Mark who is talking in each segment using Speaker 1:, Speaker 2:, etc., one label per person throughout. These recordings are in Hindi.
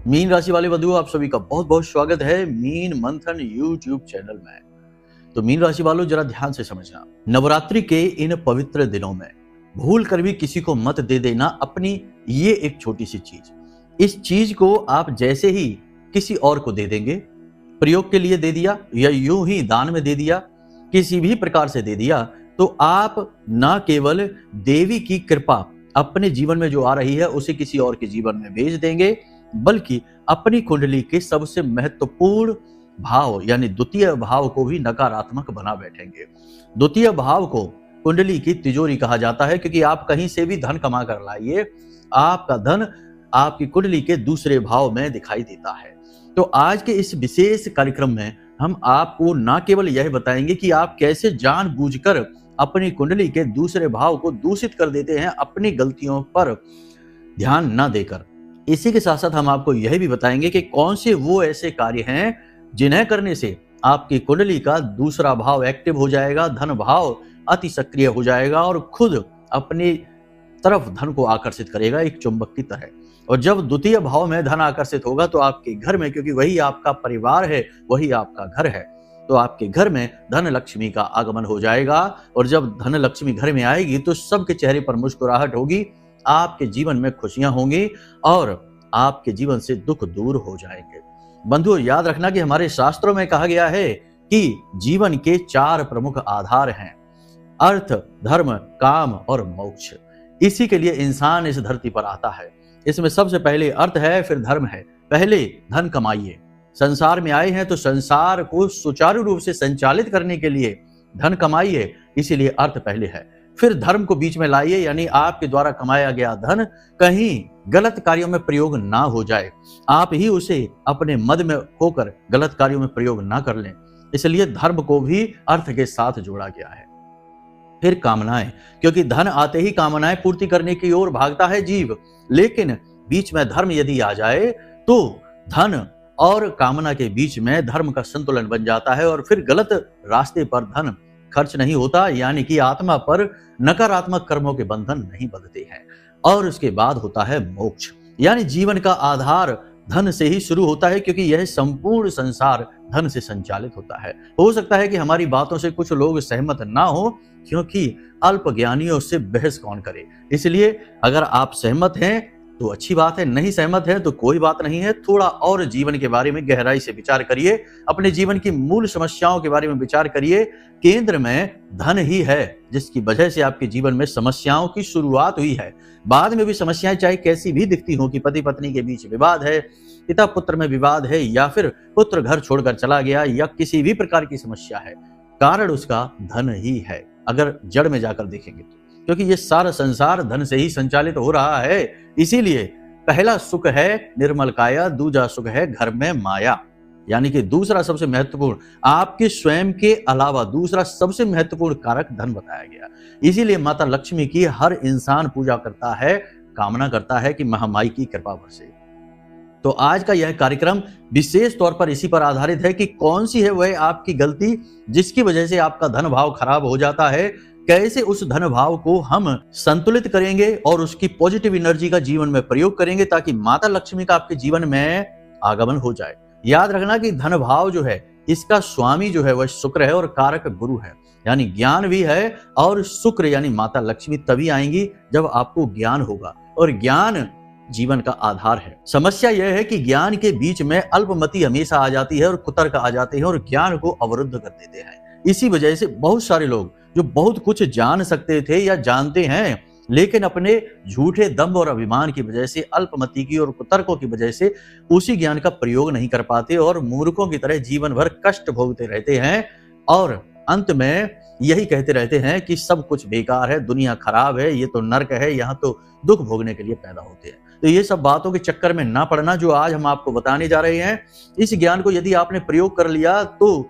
Speaker 1: मीन राशि वाले बंधुओं, आप सभी का बहुत बहुत स्वागत है मीन मंथन यूट्यूब चैनल में। तो मीन राशि वालों, जरा ध्यान से समझना। नवरात्रि के इन पवित्र दिनों में भूल कर भी किसी को मत दे देना अपनी ये एक छोटी सी चीज। इस चीज को आप जैसे ही किसी और को दे देंगे, प्रयोग के लिए दे दिया या यूं ही दान में दे दिया, किसी भी प्रकार से दे दिया, तो आप न केवल देवी की कृपा अपने जीवन में जो आ रही है उसे किसी और के जीवन में भेज देंगे, बल्कि अपनी कुंडली के सबसे महत्वपूर्ण भाव यानी द्वितीय भाव को भी नकारात्मक बना बैठेंगे। द्वितीय भाव को कुंडली की तिजोरी कहा जाता है, क्योंकि आप कहीं से भी धन कमा कर लाइए, आपका धन आपकी कुंडली के दूसरे भाव में दिखाई देता है। तो आज के इस विशेष कार्यक्रम में हम आपको न केवल यह बताएंगे कि आप कैसे जानबूझकर अपनी कुंडली के दूसरे भाव को दूषित कर देते हैं अपनी गलतियों पर ध्यान न देकर। इसी के साथ साथ हम आपको यह भी बताएंगे कि कौन से वो ऐसे कार्य हैं जिन्हें करने से आपकी कुंडली का दूसरा भाव एक्टिव हो जाएगा, धन भाव अति सक्रिय हो जाएगा और खुद अपनी तरफ धन को आकर्षित करेगा एक चुंबक की तरह। और जब द्वितीय भाव में धन आकर्षित होगा तो आपके घर में, क्योंकि वही आपका परिवार है, वही आपका घर है, तो आपके घर में धन लक्ष्मी का आगमन हो जाएगा। और जब धन लक्ष्मी घर में आएगी तो सबके चेहरे पर मुस्कुराहट होगी, आपके जीवन में खुशियां होंगी और आपके जीवन से दुख दूर हो जाएंगे। बंधुओं, याद रखना कि हमारे शास्त्रों में कहा गया है कि जीवन के 4 प्रमुख आधार हैं: अर्थ, धर्म, काम और मोक्ष। इसी के लिए इंसान इस धरती पर आता है। इसमें सबसे पहले अर्थ है, फिर धर्म है। पहले धन कमाइए। संसार में आए हैं तो संसार को सुचारू रूप से संचालित करने के लिए धन कमाइए, इसीलिए अर्थ पहले है। फिर धर्म को बीच में लाइए, यानी आपके द्वारा कमाया गया धन कहीं गलत कार्यों में प्रयोग ना हो जाए, आप ही उसे अपने मद में होकर गलत कार्यों में प्रयोग ना कर लें, इसलिए धर्म को भी अर्थ के साथ जोड़ा गया है। फिर कामनाएं, क्योंकि धन आते ही कामनाएं पूर्ति करने की ओर भागता है जीव, लेकिन बीच में धर्म यदि आ जाए तो धन और कामना के बीच में धर्म का संतुलन बन जाता है और फिर गलत रास्ते पर धन खर्च नहीं होता, यानी कि आत्मा पर नकारात्मक कर्मों के बंधन नहीं बंधते हैं। और उसके बाद होता है मोक्ष, यानी जीवन का आधार धन से ही शुरू होता है, क्योंकि यह संपूर्ण संसार धन से संचालित होता है। हो सकता है कि हमारी बातों से कुछ लोग सहमत ना हो, क्योंकि अल्प ज्ञानियों से बहस कौन करे। इसलिए अगर आप सहमत हैं तो अच्छी बात है, नहीं सहमत है तो कोई बात नहीं है। थोड़ा और जीवन के बारे में गहराई से विचार करिए, अपने जीवन की मूल समस्याओं के बारे में विचार करिए। केंद्र में धन ही है जिसकी वजह से आपके जीवन में समस्याओं की शुरुआत हुई है। बाद में भी समस्याएं चाहे कैसी भी दिखती हो, कि पति पत्नी के बीच विवाद है, पिता पुत्र में विवाद है, या फिर पुत्र घर छोड़कर चला गया, या किसी भी प्रकार की समस्या है, कारण उसका धन ही है अगर जड़ में जाकर देखेंगे तो। क्योंकि ये सारा संसार धन से ही संचालित हो रहा है। इसीलिए पहला सुख है निर्मल काया, दूजा सुख है घर में माया, यानी कि दूसरा सबसे महत्वपूर्ण, आपके स्वयं के अलावा दूसरा सबसे महत्वपूर्ण कारक धन बताया गया। इसीलिए माता लक्ष्मी की हर इंसान पूजा करता है, कामना करता है कि महामाई की कृपा बरसे। तो आज का यह कार्यक्रम विशेष तौर पर इसी पर आधारित है कि कौन सी है वह आपकी गलती जिसकी वजह से आपका धन भाव खराब हो जाता है, कैसे उस धन भाव को हम संतुलित करेंगे और उसकी पॉजिटिव एनर्जी का जीवन में प्रयोग करेंगे, ताकि माता लक्ष्मी का आपके जीवन में आगमन हो जाए। याद रखना कि धन भाव जो है, इसका स्वामी जो है वह शुक्र है और कारक गुरु है, यानी ज्ञान भी है। और शुक्र यानी माता लक्ष्मी तभी आएंगी जब आपको ज्ञान होगा, और ज्ञान जीवन का आधार है। समस्या यह है कि ज्ञान के बीच में अल्पमति हमेशा आ जाती है और कुतर्क आ जाते हैं और ज्ञान को अवरुद्ध कर देते हैं। इसी वजह से बहुत सारे लोग जो बहुत कुछ जान सकते थे या जानते हैं, लेकिन अपने झूठे दंभ और अभिमान की वजह से, अल्पमति की और कुतर्कों की वजह से उसी ज्ञान का प्रयोग नहीं कर पाते और मूर्खों की तरह जीवन भर कष्ट भोगते रहते हैं और अंत में यही कहते रहते हैं कि सब कुछ बेकार है, दुनिया खराब है, ये तो नर्क है, यहाँ तो दुख भोगने के लिए पैदा होते हैं। तो ये सब बातों के चक्कर में ना पड़ना, जो आज हम आपको बताने जा रहे हैं। इस ज्ञान को यदि आपने प्रयोग कर लिया तो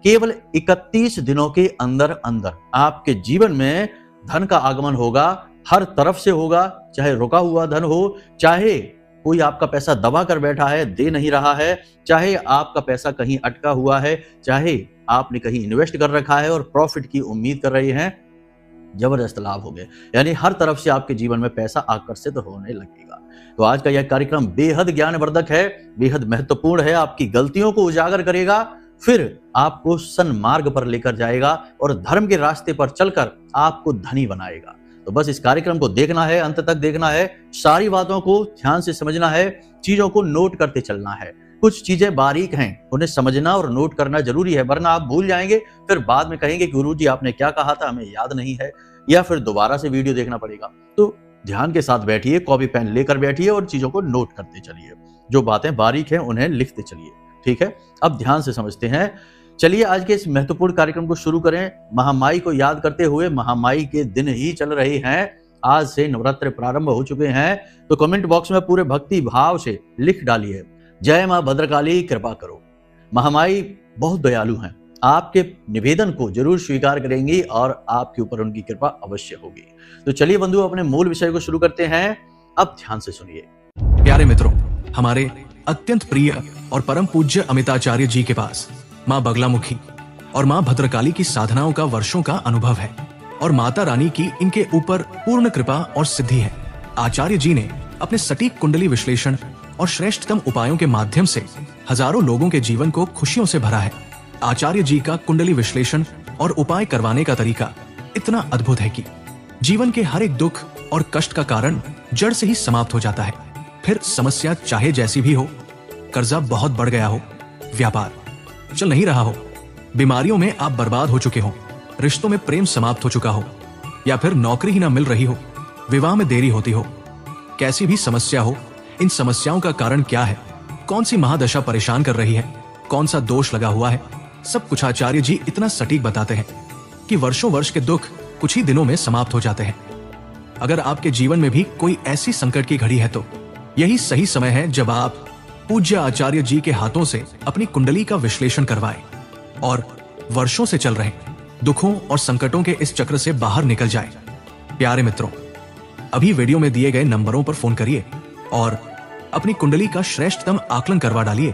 Speaker 1: केवल 31 दिनों के अंदर अंदर आपके जीवन में धन का आगमन होगा, हर तरफ से होगा, चाहे रुका हुआ धन हो, चाहे कोई आपका पैसा दबा कर बैठा है, दे नहीं रहा है, चाहे आपका पैसा कहीं अटका हुआ है, चाहे आपने कहीं इन्वेस्ट कर रखा है और प्रॉफिट की उम्मीद कर रहे हैं, जबरदस्त लाभ हो गए, यानी हर तरफ से आपके जीवन में पैसा आकर्षित होने लगेगा। तो आज का यह कार्यक्रम बेहद ज्ञानवर्धक है, बेहद महत्वपूर्ण है, आपकी गलतियों को उजागर करेगा, फिर आपको सन्मार्ग पर लेकर जाएगा और धर्म के रास्ते पर चलकर आपको धनी बनाएगा। तो बस इस कार्यक्रम को देखना है, अंत तक देखना है, सारी बातों को ध्यान से समझना है, चीजों को नोट करते चलना है। कुछ चीजें बारीक हैं, उन्हें समझना और नोट करना जरूरी है, वरना आप भूल जाएंगे, फिर बाद में कहेंगे गुरुजी आपने क्या कहा था, हमें याद नहीं है, या फिर दोबारा से वीडियो देखना पड़ेगा। तो ध्यान के साथ बैठिए, कॉपी पेन लेकर बैठिए और चीजों को नोट करते चलिए, जो बातें बारीक हैं उन्हें लिखते चलिए। ठीक है, अब ध्यान से समझते हैं। चलिए आज के इस महत्वपूर्ण कार्यक्रम को शुरू करें। महामाई को याद करते हुए, महामाई के दिन ही चल रहे हैं, आज से नवरात्र प्रारंभ हो चुके हैं, तो कमेंट बॉक्स में पूरे भक्ति भाव से लिख डालिए, जय मां भद्रकाली कृपा करो। महामाई बहुत दयालु हैं, आपके निवेदन को जरूर स्वीकार करेंगी और आपके ऊपर उनकी कृपा अवश्य होगी। तो चलिए बंधु, अपने मूल विषय को शुरू करते हैं। अब ध्यान से सुनिए।
Speaker 2: प्यारे मित्रों, हमारे अत्यंत प्रिय और परम पूज्य अमिताचार्य जी के पास माँ बगलामुखी और माँ भद्रकाली की साधनाओं का वर्षों का अनुभव है और माता रानी की इनके ऊपर पूर्ण कृपा और सिद्धि है। आचार्य जी ने अपने सटीक कुंडली विश्लेषण और श्रेष्ठतम उपायों के माध्यम से हजारों लोगों के जीवन को खुशियों से भरा है। आचार्य जी का कुंडली विश्लेषण और उपाय करवाने का तरीका इतना अद्भुत है कि जीवन के हर एक दुख और कष्ट का कारण जड़ से ही समाप्त हो जाता है। फिर समस्या चाहे जैसी भी हो, कर्जा बहुत बढ़ गया हो, व्यापार चल नहीं रहा हो, बीमारियों में आप बर्बाद हो चुके हो, रिश्तों में प्रेम समाप्त हो चुका हो, या फिर नौकरी ही ना मिल रही हो, विवाह में देरी होती हो, कैसी भी समस्या हो, इन समस्याओं का कारण क्या है, कौन सी महादशा परेशान कर रही है, कौन सा दोष लगा हुआ है, सब कुछ आचार्य जी इतना सटीक बताते हैं कि वर्षों वर्ष के दुख कुछ ही दिनों में समाप्त हो जाते हैं। अगर आपके जीवन में भी कोई ऐसी संकट की घड़ी है तो यही सही समय है जब आप पूज्य आचार्य जी के हाथों से अपनी कुंडली का विश्लेषण करवाएं और वर्षों से चल रहे दुखों और संकटों के इस चक्र से बाहर निकल जाएं। प्यारे मित्रों, अभी वीडियो में दिए गए नंबरों पर फोन करिए और अपनी कुंडली का श्रेष्ठतम आकलन करवा डालिए।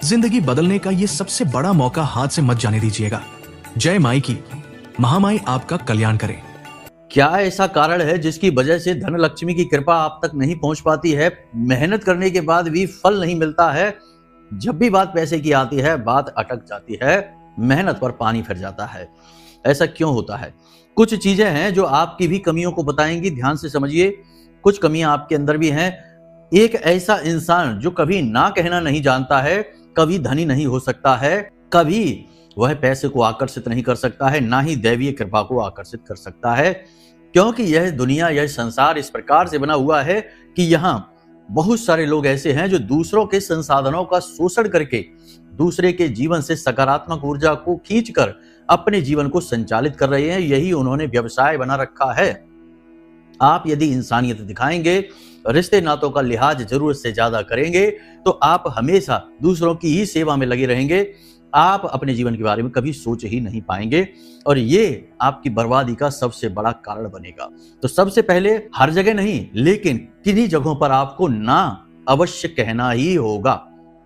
Speaker 2: जिंदगी बदलने का ये सबसे बड़ा मौका हाथ से मत जाने दीजिएगा। जय माई की, महामाई आपका कल्याण करे।
Speaker 1: क्या ऐसा कारण है जिसकी वजह से धन लक्ष्मी की कृपा आप तक नहीं पहुंच पाती है? मेहनत करने के बाद भी फल नहीं मिलता है। जब भी बात पैसे की आती है, बात अटक जाती है, मेहनत पर पानी फिर जाता है। ऐसा क्यों होता है? कुछ चीजें हैं जो आपकी भी कमियों को बताएंगी, ध्यान से समझिए। कुछ कमियां आपके अंदर भी हैं। एक ऐसा इंसान जो कभी ना कहना नहीं जानता है, कभी धनी नहीं हो सकता है, कभी वह पैसे को आकर्षित नहीं कर सकता है, ना ही दैवीय कृपा को आकर्षित कर सकता है, क्योंकि यह दुनिया, यह संसार इस प्रकार से बना हुआ है कि यहाँ बहुत सारे लोग ऐसे हैं जो दूसरों के संसाधनों का शोषण करके दूसरे के जीवन से सकारात्मक ऊर्जा को खींचकर अपने जीवन को संचालित कर रहे हैं। यही उन्होंने व्यवसाय बना रखा है। आप यदि इंसानियत दिखाएंगे, रिश्ते नातों का लिहाज जरूरत से ज्यादा करेंगे, तो आप हमेशा दूसरों की ही सेवा में लगे रहेंगे। आप अपने जीवन के बारे में कभी सोच ही नहीं पाएंगे और ये आपकी बर्बादी का सबसे बड़ा कारण बनेगा। तो सबसे पहले, हर जगह नहीं लेकिन किन्हीं जगहों पर आपको ना अवश्य कहना ही होगा।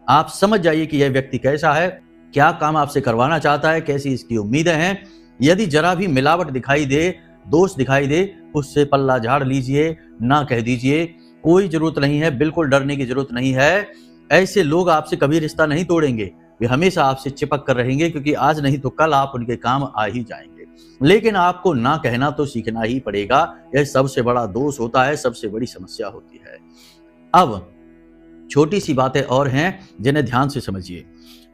Speaker 1: आप समझ जाइए कि यह व्यक्ति कैसा है, क्या काम आपसे करवाना चाहता है, कैसी इसकी उम्मीदें हैं। यदि जरा भी मिलावट दिखाई दे, दोष दिखाई दे, उससे पल्ला झाड़ लीजिए, ना कह दीजिए। कोई जरूरत नहीं है, बिल्कुल डरने की जरूरत नहीं है। ऐसे लोग आपसे कभी रिश्ता नहीं तोड़ेंगे, वे हमेशा आपसे चिपक कर रहेंगे, क्योंकि आज नहीं तो कल आप उनके काम आ ही जाएंगे। लेकिन आपको ना कहना तो सीखना ही पड़ेगा। यह सबसे बड़ा दोष होता है, सबसे बड़ी समस्या होती है। अब छोटी सी बातें और हैं जिन्हें ध्यान से समझिए।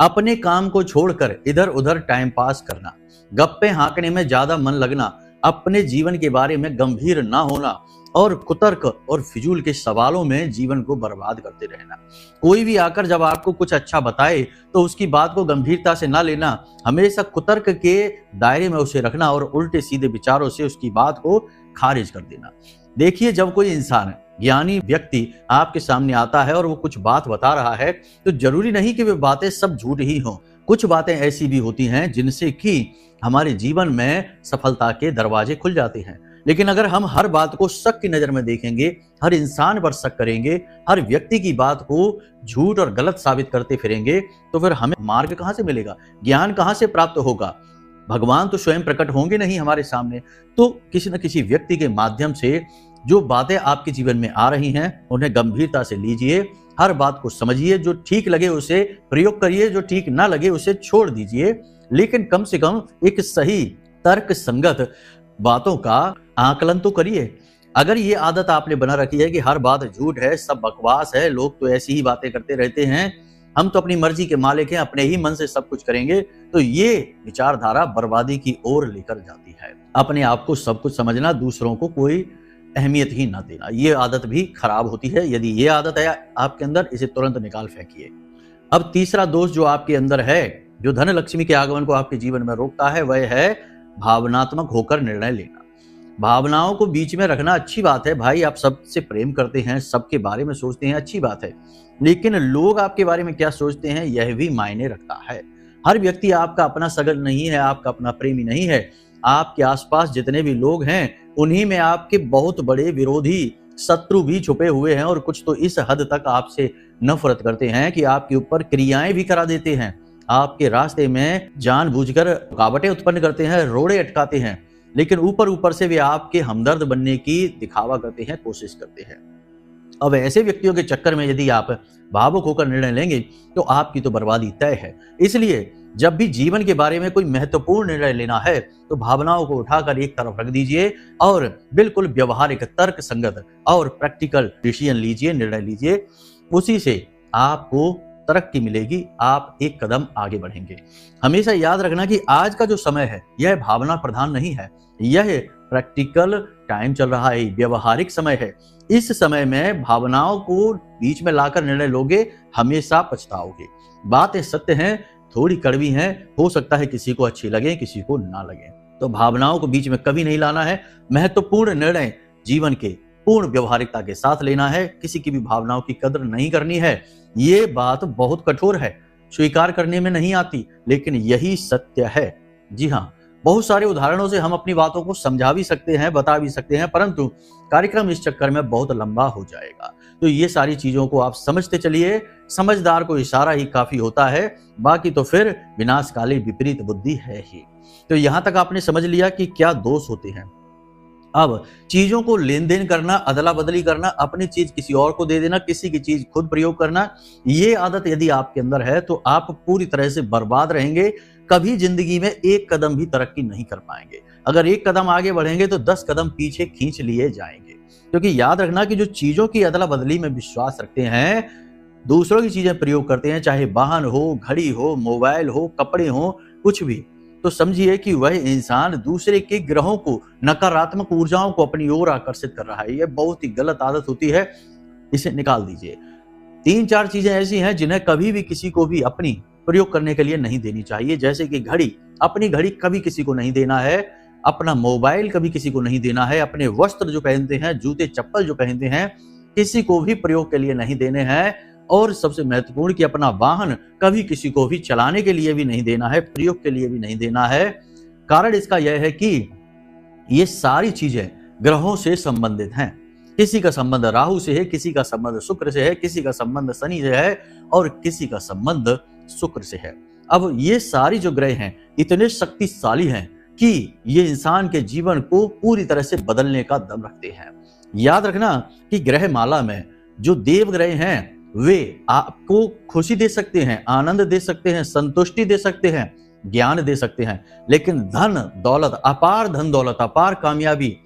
Speaker 1: अपने काम को छोड़कर इधर उधर टाइम पास करना, गप्पे हाँकने में ज्यादा मन लगना, अपने जीवन के बारे में गंभीर ना होना और कुतर्क और फिजूल के सवालों में जीवन को बर्बाद करते रहना। कोई भी आकर जब आपको कुछ अच्छा बताए तो उसकी बात को गंभीरता से ना लेना, हमेशा कुतर्क के दायरे में उसे रखना और उल्टे सीधे विचारों से उसकी बात को खारिज कर देना। देखिए, जब कोई इंसान, ज्ञानी व्यक्ति आपके सामने आता है और वो कुछ बात बता रहा है, तो जरूरी नहीं कि वे बातें सब झूठ ही हों। कुछ बातें ऐसी भी होती हैं जिनसे कि हमारे जीवन में सफलता के दरवाजे खुल जाते हैं। लेकिन अगर हम हर बात को शक की नजर में देखेंगे, हर इंसान पर शक करेंगे, हर व्यक्ति की बात को झूठ और गलत साबित करते फिरेंगे, तो फिर हमें मार्ग कहां से मिलेगा, ज्ञान कहां से प्राप्त होगा। भगवान तो स्वयं प्रकट होंगे नहीं हमारे सामने, तो किसी न किसी व्यक्ति के माध्यम से जो बातें आपके जीवन में आ रही हैं उन्हें गंभीरता से लीजिए, हर बात को समझिए, जो ठीक लगे उसे प्रयोग करिए, जो ठीक ना लगे उसे छोड़ दीजिए, लेकिन कम से कम एक सही तर्क संगत बातों का आकलन तो करिए। अगर ये आदत आपने बना रखी है कि हर बात झूठ है, सब बकवास है, लोग तो ऐसी ही बातें करते रहते हैं, हम तो अपनी मर्जी के मालिक हैं, अपने ही मन से सब कुछ करेंगे, तो ये विचारधारा बर्बादी की ओर लेकर जाती है। अपने आप को सब कुछ समझना, दूसरों को कोई अहमियत ही ना देना, ये आदत भी खराब होती है। यदि ये आदत है आपके अंदर, इसे तुरंत निकाल फेंकिए। अब तीसरा दोष जो आपके अंदर है, जो धन लक्ष्मी के आगमन को आपके जीवन में रोकता है, वह है भावनात्मक होकर निर्णय लेना। भावनाओं को बीच में रखना अच्छी बात है भाई, आप सबसे प्रेम करते हैं, सबके बारे में सोचते हैं, अच्छी बात है, लेकिन लोग आपके बारे में क्या सोचते हैं यह भी मायने रखता है। हर व्यक्ति आपका अपना सगल नहीं है, आपका अपना प्रेमी नहीं है। आपके आसपास जितने भी लोग हैं उन्हीं में आपके बहुत बड़े विरोधी, शत्रु भी छुपे हुए हैं, और कुछ तो इस हद तक आपसे नफरत करते हैं कि आपके ऊपर क्रियाएं भी करा देते हैं, आपके रास्ते में जानबूझकर रुकावटें उत्पन्न करते हैं, रोड़े अटकाते हैं, लेकिन ऊपर ऊपर से वे आपके हमदर्द बनने की दिखावा करते हैं, कोशिश करते हैं। अब ऐसे व्यक्तियों के चक्कर में यदि आप भावुक होकर निर्णय लेंगे तो आपकी तो बर्बादी तय है। इसलिए जब भी जीवन के बारे में कोई महत्वपूर्ण निर्णय लेना है तो भावनाओं को उठाकर एक तरफ रख दीजिए और बिल्कुल व्यवहारिक, तर्क संगत और प्रैक्टिकल डिसीजन लीजिए, निर्णय लीजिए। उसी से आपको तरक्की मिलेगी, आप एक कदम आगे बढ़ेंगे। हमेशा याद रखना कि आज का जो समय है यह भावना प्रधान नहीं है, यह प्रैक्टिकल टाइम चल रहा है, व्यवहारिक समय है। इस समय में भावनाओं को बीच में लाकर निर्णय लोगे, हमेशा पछताओगे। बातें सत्य हैं, थोड़ी कड़वी हैं, हो सकता है किसी को अच्छी लगे, किसी को ना लगे, तो भावनाओं को बीच में कभी नहीं लाना है। महत्वपूर्ण निर्णय जीवन के पूर्ण व्यवहारिकता के साथ लेना है, किसी की भी भावनाओं की कदर नहीं करनी है। ये बात बहुत कठोर है, स्वीकार करने में नहीं आती, लेकिन यही सत्य है। जी हाँ, बहुत सारे उदाहरणों से हम अपनी बातों को समझा भी सकते हैं, बता भी सकते हैं, परंतु कार्यक्रम इस चक्कर में बहुत लंबा हो जाएगा। तो ये सारी चीजों को आप समझते चलिए, समझदार को इशारा ही काफी होता है, बाकी तो फिर विनाशकाली विपरीत बुद्धि है ही। तो यहां तक आपने समझ लिया कि क्या दोष होते हैं। अब चीजों को लेन देन करना, अदला बदली करना, अपनी चीज किसी और को दे देना, किसी की चीज खुद प्रयोग करना, ये आदत यदि आपके अंदर है तो आप पूरी तरह से बर्बाद रहेंगे। कभी जिंदगी में एक कदम भी तरक्की नहीं कर पाएंगे। अगर एक कदम आगे बढ़ेंगे तो 10 कदम पीछे खींच लिए जाएंगे। क्योंकि याद रखना कि जो चीजों की अदला बदली में विश्वास रखते हैं, दूसरों की चीजें प्रयोग करते हैं, चाहे वाहन हो, घड़ी हो, मोबाइल हो, कपड़े हो, कुछ भी, तो समझिए कि वह इंसान दूसरे के ग्रहों को, नकारात्मक ऊर्जाओं को अपनी ओर आकर्षित कर रहा है। यह बहुत ही गलत आदत होती है, इसे निकाल दीजिए। 3-4 चीजें ऐसी हैं जिन्हें कभी भी किसी को भी अपनी प्रयोग करने के लिए नहीं देनी चाहिए। जैसे कि घड़ी, अपनी घड़ी कभी किसी को नहीं देना है, अपना मोबाइल कभी किसी को नहीं देना है, अपने वस्त्र जो पहनते हैं, जूते चप्पल जो पहनते हैं, किसी को भी प्रयोग के लिए नहीं देने हैं। और सबसे महत्वपूर्ण कि अपना वाहन कभी किसी को भी चलाने के लिए भी नहीं देना है, प्रयोग के लिए भी नहीं देना है। कारण इसका यह है कि ये सारी चीजें ग्रहों से संबंधित हैं। किसी का संबंध राहु से है, किसी का संबंध शुक्र से है, किसी का संबंध शनि से है और किसी का संबंध शुक्र से है। अब ये सारी जो ग्रह हैं इतने शक्तिशाली हैं कि ये इंसान के जीवन को पूरी तरह से बदलने का दम रखते हैं। याद रखना कि ग्रह माला में जो देव ग्रह हैं वे आपको खुशी दे सकते हैं, आनंद दे सकते हैं, संतुष्टि दे सकते हैं, ज्ञान दे सकते हैं, लेकिन धन दौलत, अपार धन दौलत, अपार कामयाबी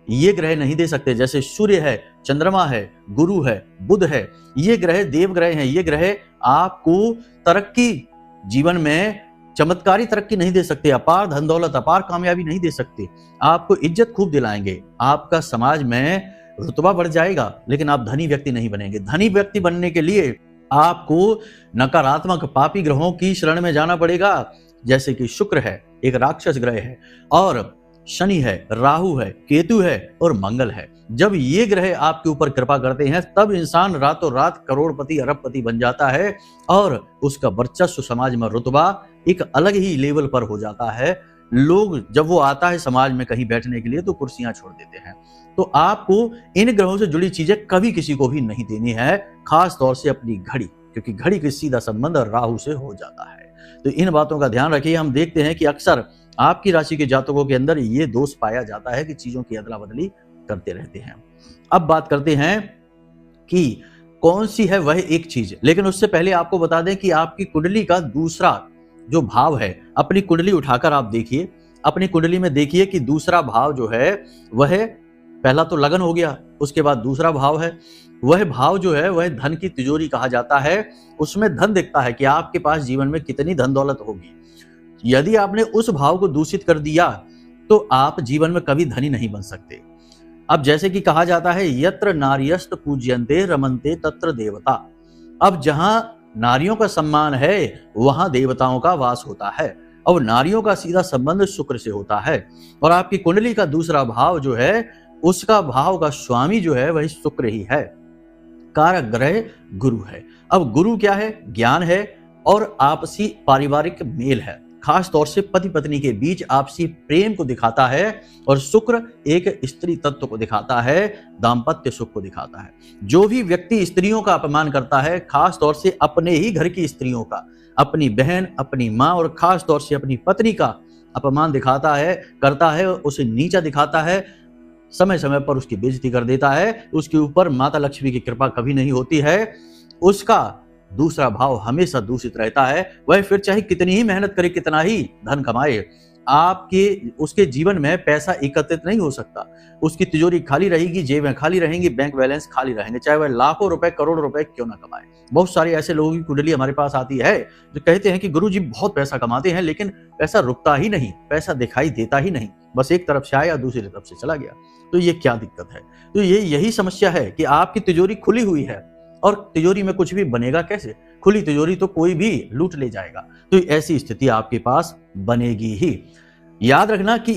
Speaker 1: ये ग्रह नहीं दे सकते। जैसे सूर्य है, चंद्रमा है, गुरु है, बुध है, ये ग्रह देव ग्रह हैं। ये ग्रह आपको तरक्की, जीवन में चमत्कारी तरक्की नहीं दे सकते, अपार धन दौलत, अपार कामयाबी नहीं दे सकते। आपको इज्जत खूब दिलाएंगे, आपका समाज में रुतबा बढ़ जाएगा, लेकिन आप धनी व्यक्ति नहीं बनेंगे। धनी व्यक्ति बनने के लिए आपको नकारात्मक पापी ग्रहों की शरण में जाना पड़ेगा। जैसे कि शुक्र है, एक राक्षस ग्रह है, और शनि है, राहु है, केतु है और मंगल है। जब ये ग्रह आपके ऊपर कृपा करते हैं तब इंसान रातों रात करोड़पति, अरबपति बन जाता है और उसका वर्चस्व, समाज में रुतबा एक अलग ही लेवल पर हो जाता है। लोग जब वो आता है समाज में कहीं बैठने के लिए तो कुर्सियां छोड़ देते हैं। तो आपको इन ग्रहों से जुड़ी चीजें कभी किसी को भी नहीं देनी है, खास तौर से अपनी घड़ी, क्योंकि घड़ी का सीधा संबंध राहु से हो जाता है। तो इन बातों का ध्यान रखिए। हम देखते हैं कि अक्सर आपकी राशि के जातकों के अंदर ये दोष पाया जाता है कि चीजों की अदला बदली करते रहते हैं। अब बात करते हैं कि कौन सी है वह एक चीज, लेकिन उससे पहले आपको बता दें कि आपकी कुंडली का दूसरा जो भाव है, अपनी कुंडली उठाकर आप देखिए, अपनी कुंडली में देखिए कि दूसरा भाव जो है वह, पहला तो लगन हो गया, उसके बाद दूसरा भाव है, वह भाव जो है वह धन की तिजोरी कहा जाता है। उसमें धन दिखता है कि आपके पास जीवन में कितनी धन दौलत होगी। यदि आपने उस भाव को दूषित कर दिया तो आप जीवन में कभी धनी नहीं बन सकते। अब जैसे कि कहा जाता है, यत्र नार्यस्त पूज्यन्ते रमन्ते तत्र देवता। अब जहां नारियों का सम्मान है वहां देवताओं का वास होता है, और नारियों का सीधा संबंध शुक्र से होता है। और आपकी कुंडली का दूसरा भाव जो है, उसका भाव का स्वामी जो है वही शुक्र ही है, कारक ग्रह गुरु है। अब गुरु क्या है? ज्ञान है और आपसी पारिवारिक मेल है, खास तौर से पति पत्नी के बीच आपसी प्रेम को दिखाता है। और शुक्र एक स्त्री तत्व को दिखाता है, दाम्पत्य सुख को दिखाता है। जो भी व्यक्ति स्त्रियों का अपमान करता है, खास तौर से अपने ही घर की स्त्रियों का, अपनी बहन, अपनी माँ और खास तौर से अपनी पत्नी का अपमान दिखाता है, करता है, उसे नीचा दिखाता है, समय समय पर उसकी बेइज्जती कर देता है, उसके ऊपर माता लक्ष्मी की कृपा कभी नहीं होती है, उसका दूसरा भाव हमेशा दूषित रहता है। वह फिर चाहे कितनी ही मेहनत करे, कितना ही धन कमाए, आपके उसके जीवन में पैसा एकत्रित नहीं हो सकता। उसकी तिजोरी खाली रहेगी, जेबें खाली रहेंगी, बैंक बैलेंस खाली रहेंगे, चाहे वह लाखों रुपए, करोड़ों रुपए क्यों ना कमाए। बहुत सारे ऐसे लोगों की कुंडली हमारे पास आती है जो कहते हैं कि गुरुजी बहुत पैसा कमाते हैं, लेकिन पैसा रुकता ही नहीं, पैसा दिखाई देता ही नहीं, बस एक तरफ से आया दूसरी तरफ से चला गया। तो ये क्या दिक्कत है? तो यही समस्या है कि आपकी तिजोरी खुली हुई है, और तिजोरी में कुछ भी बनेगा कैसे? खुली तिजोरी तो कोई भी लूट ले जाएगा। तो ऐसी स्थिति आपके पास बनेगी ही। याद रखना कि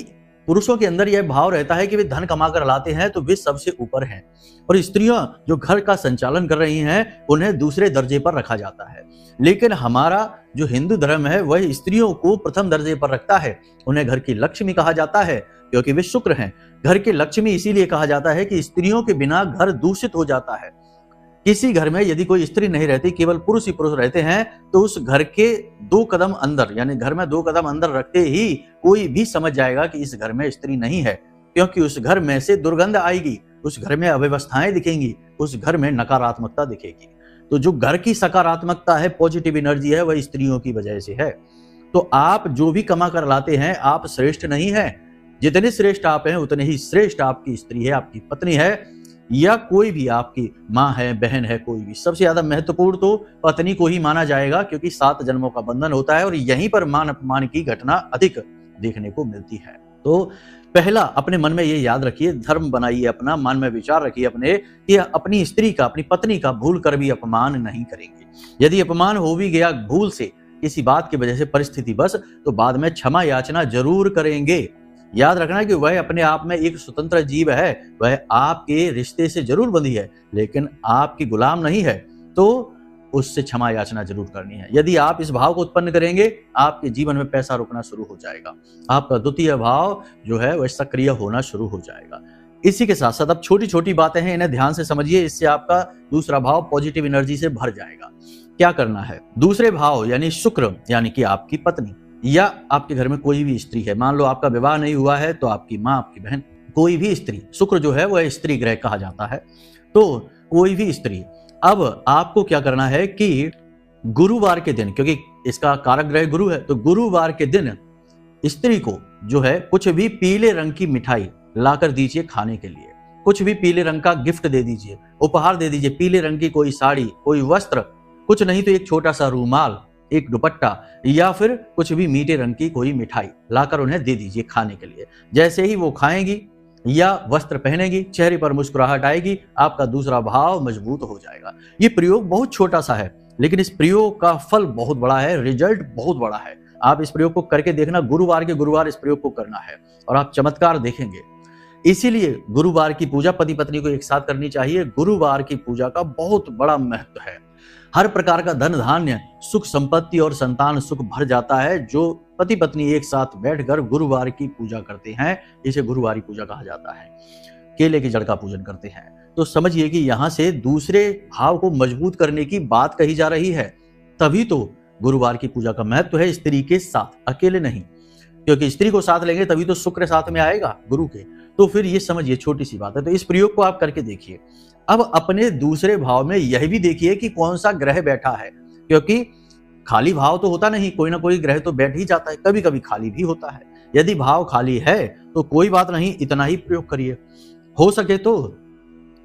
Speaker 1: पुरुषों के अंदर यह भाव रहता है कि वे धन कमाकर लाते हैं तो वे सबसे ऊपर हैं, और स्त्रियां जो घर का संचालन कर रही हैं उन्हें दूसरे दर्जे पर रखा जाता है। लेकिन हमारा जो हिंदू धर्म है वह स्त्रियों को प्रथम दर्जे पर रखता है। उन्हें घर की लक्ष्मी कहा जाता है क्योंकि वे शुक्र हैं। घर की लक्ष्मी इसीलिए कहा जाता है कि स्त्रियों के बिना घर दूषित हो जाता है। किसी घर में यदि कोई स्त्री नहीं रहती, केवल पुरुष ही पुरुष रहते हैं, तो उस घर के 2 कदम अंदर, यानी घर में 2 कदम अंदर रखते ही कोई भी समझ जाएगा कि इस घर में स्त्री नहीं है, क्योंकि उस घर में से दुर्गंध आएगी, उस घर में अव्यवस्थाएं दिखेंगी, उस घर में नकारात्मकता दिखेगी। तो जो घर की सकारात्मकता है, पॉजिटिव एनर्जी है, वह स्त्रियों की वजह से है। तो आप जो भी कमा कर लाते हैं, आप श्रेष्ठ नहीं है। जितने श्रेष्ठ आप हैं उतने ही श्रेष्ठ आपकी स्त्री है, आपकी पत्नी है, या कोई भी आपकी माँ है, बहन है, कोई भी। सबसे ज्यादा महत्वपूर्ण तो पत्नी को ही माना जाएगा, क्योंकि 7 जन्मों का बंधन होता है और यहीं पर मान अपमान की घटना अधिक देखने को मिलती है। तो पहला अपने मन में ये याद रखिए, धर्म बनाइए अपना, मन में विचार रखिए अपने कि अपनी स्त्री का, अपनी पत्नी का भूल कर भी अपमान नहीं करेंगे। यदि अपमान हो भी गया भूल से, किसी बात की वजह से, परिस्थिति बस, तो बाद में क्षमा याचना जरूर करेंगे। याद रखना कि वह अपने आप में एक स्वतंत्र जीव है, वह आपके रिश्ते से जरूर बंधी है, लेकिन आपकी गुलाम नहीं है, तो उससे क्षमा याचना जरूर करनी है। यदि आप इस भाव को उत्पन्न करेंगे, आपके जीवन में पैसा रुकना शुरू हो जाएगा, आपका द्वितीय भाव जो है वह सक्रिय होना शुरू हो जाएगा। इसी के साथ साथ अब छोटी छोटी बातें हैं, इन्हें ध्यान से समझिए, इससे आपका दूसरा भाव पॉजिटिव एनर्जी से भर जाएगा। क्या करना है? दूसरे भाव यानी शुक्र, यानी कि आपकी पत्नी या आपके घर में कोई भी स्त्री है, मान लो आपका विवाह नहीं हुआ है, तो आपकी माँ, आपकी बहन, कोई भी स्त्री, शुक्र जो है वह स्त्री ग्रह कहा जाता है, तो कोई भी स्त्री। अब आपको क्या करना है कि गुरुवार के दिन, क्योंकि इसका कारक ग्रह गुरु है, तो गुरुवार के दिन स्त्री को जो है कुछ भी पीले रंग की मिठाई लाकर दीजिए खाने के लिए। कुछ भी पीले रंग का गिफ्ट दे दीजिए, उपहार दे दीजिए, पीले रंग की कोई साड़ी, कोई वस्त्र, कुछ नहीं तो एक छोटा सा रूमाल, एक दुपट्टा, या फिर कुछ भी मीठे रंग की कोई मिठाई लाकर उन्हें दे दीजिए खाने के लिए। जैसे ही वो खाएंगी या वस्त्र पहनेगी, चेहरे पर मुस्कुराहट आएगी, आपका दूसरा भाव मजबूत हो जाएगा। ये प्रयोग बहुत छोटा सा है, लेकिन इस प्रयोग का फल बहुत बड़ा है, रिजल्ट बहुत बड़ा है। आप इस प्रयोग को करके देखना, गुरुवार के गुरुवार इस प्रयोग को करना है और आप चमत्कार देखेंगे। इसीलिए गुरुवार की पूजा पति पत्नी को एक साथ करनी चाहिए। गुरुवार की पूजा का बहुत बड़ा महत्व है। हर प्रकार का धन धान्य, सुख संपत्ति और संतान सुख भर जाता है जो पति पत्नी एक साथ बैठकर गुरुवार की पूजा करते हैं। इसे गुरुवारी पूजा कहा जाता है। केले की जड़ का पूजन करते हैं। तो समझिए कि यहां से दूसरे भाव को मजबूत करने की बात कही जा रही है। तभी तो गुरुवार की पूजा का महत्व है, स्त्री के साथ, अकेले नहीं। क्योंकि स्त्री को साथ लेंगे तभी तो शुक्र साथ में आएगा गुरु के। तो फिर ये समझिए छोटी सी बात है। तो इस प्रयोग को आप करके देखिए। अब अपने दूसरे भाव में यह भी देखिए कि कौन सा ग्रह बैठा है, क्योंकि खाली भाव तो होता नहीं, कोई ना कोई ग्रह तो बैठ ही जाता है, कभी कभी खाली भी होता है। यदि भाव खाली है तो कोई बात नहीं, इतना ही प्रयोग करिए। हो सके तो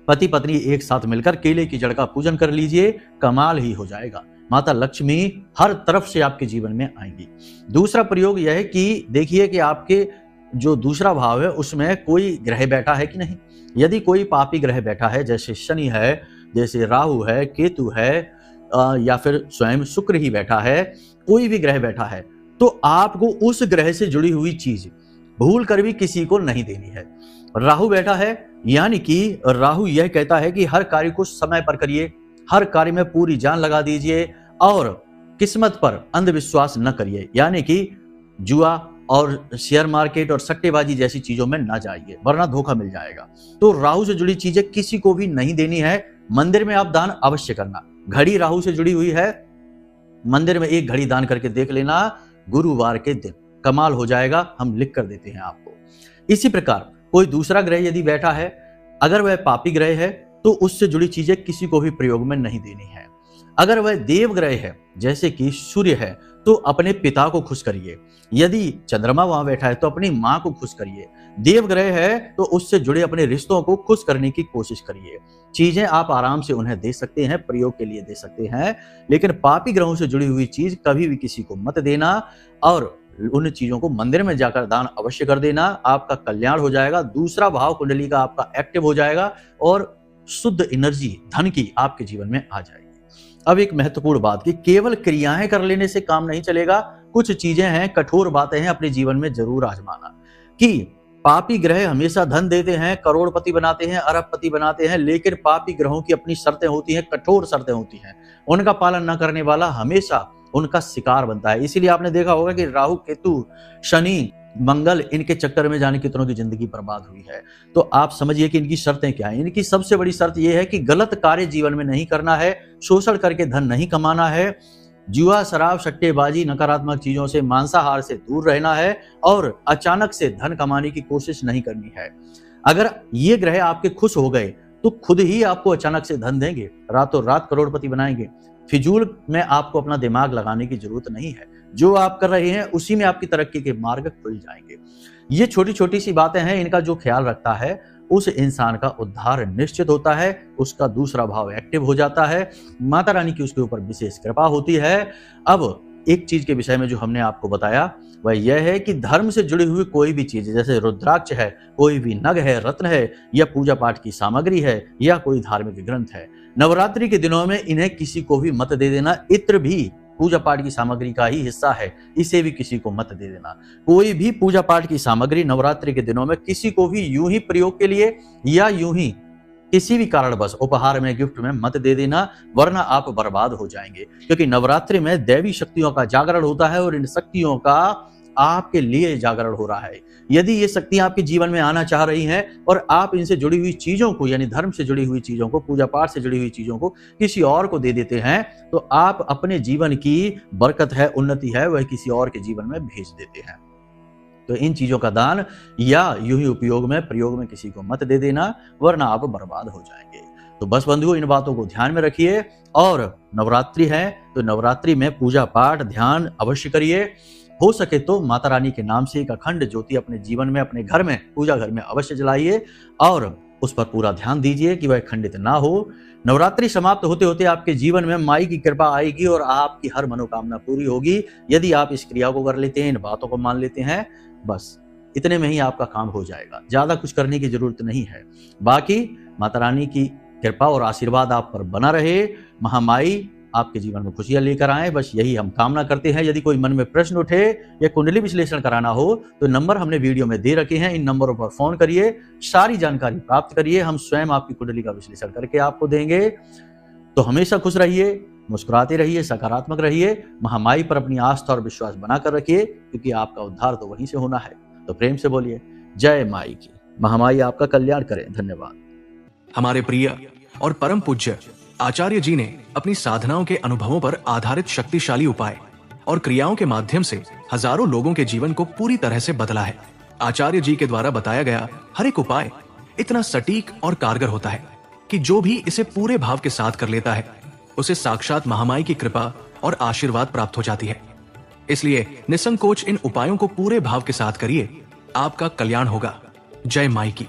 Speaker 1: पति पत्नी एक साथ मिलकर केले की जड़ का पूजन कर लीजिए, कमाल ही हो जाएगा। माता लक्ष्मी हर तरफ से आपके जीवन में आएंगी। दूसरा प्रयोग यह है कि देखिए कि आपके जो दूसरा भाव है उसमें कोई ग्रह बैठा है कि नहीं। यदि कोई पापी ग्रह बैठा है, जैसे शनि है, जैसे राहु है, केतु है, या फिर स्वयं शुक्र ही बैठा है, कोई भी ग्रह बैठा है, तो आपको उस ग्रह से जुड़ी हुई चीज भूल कर भी किसी को नहीं देनी है। राहु बैठा है, यानी कि राहु यह कहता है कि हर कार्य को समय पर करिए, हर कार्य में पूरी जान लगा दीजिए और किस्मत पर अंधविश्वास न करिए, यानी कि जुआ और शेयर मार्केट और सट्टेबाजी जैसी चीजों में न जाइए, वरना धोखा मिल जाएगा। तो राहु से जुड़ी चीजें किसी को भी नहीं देनी है। मंदिर में आप दान अवश्य करना। घड़ी राहु से जुड़ी हुई है, मंदिर में एक घड़ी दान करके देख लेना गुरुवार के दिन, कमाल हो जाएगा, हम लिख कर देते हैं आपको। इसी प्रकार कोई दूसरा ग्रह यदि बैठा है, अगर वह पापी ग्रह है तो उससे जुड़ी चीजें किसी को भी प्रयोग में नहीं देनी है। अगर वह देव ग्रह है, जैसे कि सूर्य है, तो अपने पिता को खुश करिए। यदि चंद्रमा वहां बैठा है तो अपनी मां को खुश करिए। देव ग्रह है तो उससे जुड़े अपने रिश्तों को खुश करने की कोशिश करिए। चीजें आप आराम से उन्हें दे सकते हैं, प्रयोग के लिए दे सकते हैं, लेकिन पापी ग्रहों से जुड़ी हुई चीज कभी भी किसी को मत देना और उन चीजों को मंदिर में जाकर दान अवश्य कर देना। आपका कल्याण हो जाएगा, दूसरा भाव कुंडली का आपका एक्टिव हो जाएगा और शुद्ध एनर्जी धन की आपके जीवन में आ जाएगी। अब एक महत्वपूर्ण बात कि केवल क्रियाएं कर लेने से काम नहीं चलेगा, कुछ चीजें हैं, कठोर बातें हैं, अपने जीवन में जरूर आजमाना। कि पापी ग्रह हमेशा धन देते हैं, करोड़पति बनाते हैं, अरबपति बनाते हैं, लेकिन पापी ग्रहों की अपनी शर्तें होती हैं, कठोर शर्तें होती हैं, उनका पालन न करने वाला हमेशा उनका शिकार बनता है। इसीलिए आपने देखा होगा कि राहु, केतु, शनि, मंगल, इनके चक्कर में जाने कितनों की जिंदगी बर्बाद हुई है। तो आप समझिए कि इनकी शर्तें क्या हैं। इनकी सबसे बड़ी शर्त यह है कि गलत कार्य जीवन में नहीं करना है, शोषण करके धन नहीं कमाना है, जुआ, शराब, सट्टेबाजी, नकारात्मक चीजों से, मांसाहार से दूर रहना है और अचानक से धन कमाने की कोशिश नहीं करनी है। अगर ये ग्रह आपके खुश हो गए तो खुद ही आपको अचानक से धन देंगे, रातों रात करोड़पति बनाएंगे। फिजूल में आपको अपना दिमाग लगाने की जरूरत नहीं है। जो आप कर रहे हैं उसी में आपकी तरक्की के मार्ग खुल जाएंगे। ये छोटी छोटी सी बातें हैं, इनका जो ख्याल रखता है उस इंसान का उद्धार निश्चित होता है, उसका दूसरा भाव एक्टिव हो जाता है, माता रानी की उसके ऊपर विशेष कृपा होती है। अब एक चीज के विषय में जो हमने आपको बताया वह यह है कि धर्म से जुड़ी हुई कोई भी चीज, जैसे रुद्राक्ष है, कोई भी नग है, रत्न है, या पूजा पाठ की सामग्री है, या कोई धार्मिक ग्रंथ है, नवरात्रि के दिनों में इन्हें किसी को भी मत दे देना। इत्र भी पूजा पाठ की सामग्री का ही हिस्सा है, इसे भी किसी को मत दे देना। कोई भी पूजा पाठ की सामग्री नवरात्रि के दिनों में किसी को भी यूं ही प्रयोग के लिए या यूं ही किसी भी कारणवश उपहार में, गिफ्ट में मत दे देना, वरना आप बर्बाद हो जाएंगे। क्योंकि नवरात्रि में दैवी शक्तियों का जागरण होता है और इन शक्तियों का आपके लिए जागरण हो रहा है। यदि ये शक्तियां आपके जीवन में आना चाह रही हैं और आप इनसे जुड़ी हुई चीजों को, यानी धर्म से जुड़ी हुई चीजों को, पूजा पाठ से जुड़ी हुई चीजों को किसी और को दे देते हैं, तो आप अपने जीवन की बरकत है, उन्नति है, वह किसी और के जीवन में भेज देते हैं। तो इन चीजों का दान या यूं ही उपयोग में, प्रयोग में किसी को मत दे देना, वरना आप बर्बाद हो जाएंगे। तो बस बंधुओं, इन बातों को ध्यान में रखिए। और नवरात्रि है तो नवरात्रि में पूजा पाठ, ध्यान अवश्य करिए। हो सके तो माता रानी के नाम से एक अखंड ज्योति अपने जीवन में, अपने घर में, पूजा घर में अवश्य जलाइए और उस पर पूरा ध्यान दीजिए कि वह खंडित ना हो। नवरात्रि समाप्त होते होते आपके जीवन में माई की कृपा आएगी और आपकी हर मनोकामना पूरी होगी, यदि आप इस क्रिया को कर लेते हैं, इन बातों को मान लेते हैं। बस इतने में ही आपका काम हो जाएगा, ज्यादा कुछ करने की जरूरत नहीं है। बाकी माता रानी की कृपा और आशीर्वाद आप पर बना रहे, महामाई आपके जीवन में खुशियां लेकर आए, बस यही हम कामना करते हैं। यदि कोई मन में प्रश्न उठे या कुंडली विश्लेषण कराना हो तो नंबर हमने वीडियो में दे रखे हैं, इन नंबरों पर फोन करिए, सारी जानकारी प्राप्त करिए, हम स्वयं आपकी कुंडली का विश्लेषण करके आपको देंगे। तो हमेशा खुश रहिए, मुस्कुराते रहिए, सकारात्मक रहिए, महामाई पर अपनी आस्था और विश्वास बनाकर रखिए, क्योंकि आपका उद्धार तो वहीं से होना है। तो प्रेम से बोलिए जय माई की। महामाई आपका कल्याण करें। धन्यवाद।
Speaker 2: हमारे प्रिय और परम पूज्य आचार्य जी ने अपनी साधनाओं के अनुभवों पर आधारित शक्तिशाली उपाय और क्रियाओं के माध्यम से हजारों लोगों के जीवन को पूरी तरह से बदला है। आचार्य जी के द्वारा बताया गया हर एक उपाय इतना सटीक और कारगर होता है कि जो भी इसे पूरे भाव के साथ कर लेता है उसे साक्षात महामाई की कृपा और आशीर्वाद प्राप्त हो जाती है। इसलिए निसंकोच इन उपायों को पूरे भाव के साथ करिए, आपका कल्याण होगा। जय माई की।